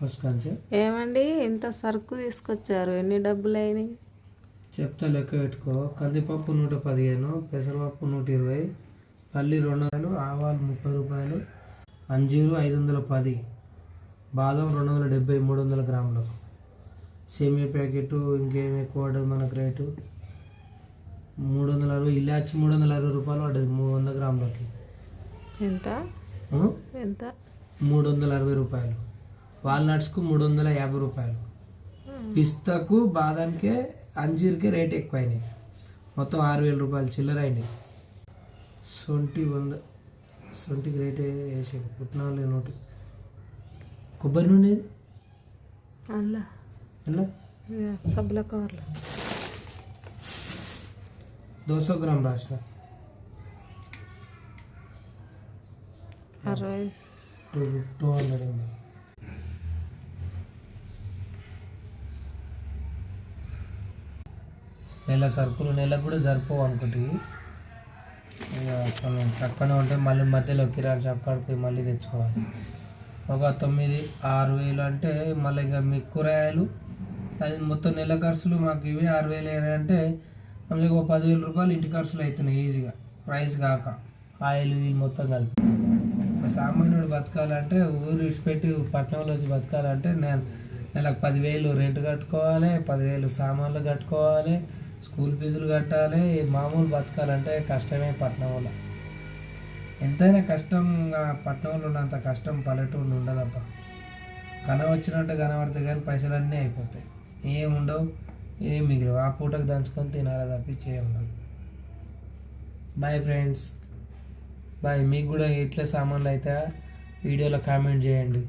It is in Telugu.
ఫస్ట్ కాంచి ఏమండి ఇంత సరుకు తీసుకొచ్చారు, ఎన్ని డబ్బులు అయినాయి చెప్తా, లెక్క పెట్టుకో. కందిపప్పు 115, పెసరపప్పు 120, పల్లి 200, ఆవాలు 30 రూపాయలు, అంజీరు 510, బాదం 270 300 గ్రాములకు, సేమియా ప్యాకెట్ ఇంకేం ఎక్కువ పడ్డది మనకు రేటు 360, ఇలాచి 360 రూపాయలు పడ్డది 300 గ్రాములకి. ఎంత ఎంత 360 రూపాయలు. వాల్నట్స్కు 350 రూపాయలు. పిస్తాకు బాదాంకే అంజీర్కే రేట్ ఎక్కువ అయినాయి, మొత్తం 6000 రూపాయలు చిల్లర అయినాయి. సొంటికి రేట్ వేసి పుట్నాలు నోటి. కొబ్బరి నూనె అలా ఎలా సబ్బుల కవర్లో 200 గ్రామ్ రాసిన 200 ఉంది. నెల సరుకులు నెలకు కూడా సరిపోవు అనుకుంటుంది. ఇక కొంచెం తక్కువనే ఉంటే మళ్ళీ మధ్యలో కిరాణా షాప్ కాడికి మళ్ళీ తెచ్చుకోవాలి. ఒక 9,000-6,000 అంటే మళ్ళీ ఇక మీ కూరగాయలు అది మొత్తం నెల ఖర్చులు మాకు ఇవి 6,000 అంటే మళ్ళీ ఒక 10,000 రూపాయలు ఇంటి ఖర్చులు అవుతున్నాయి ఈజీగా, రైస్ కాక ఆయిల్ వీలు మొత్తం కలిపి. ఒక సామాన్యుడు బతకాలంటే ఊరు విడిచిపెట్టి పట్టణంలో వచ్చి బతకాలంటే నెలకు 10,000 రెంట్ కట్టుకోవాలి, 10,000 సామాన్లు కట్టుకోవాలి, స్కూల్ ఫీజులు కట్టాలి. మామూలు బతకాలంటే కష్టమే పట్టణంలో. ఎంతైనా కష్టంగా పట్టణంలో ఉన్నంత కష్టం పల్లెటూరులో ఉండదబ్బా. వచ్చినట్టు కనబడితే కానీ పైసలన్నీ అయిపోతాయి, ఏం ఉండవు, ఏం మిగిలివు. ఆ పూటకు దంచుకొని తినాలి తప్పించి ఏం ఉండదు. Bye friends, bye. మీకు కూడా ఎట్లా సామాన్లు అయితే వీడియోలో కామెంట్ చేయండి.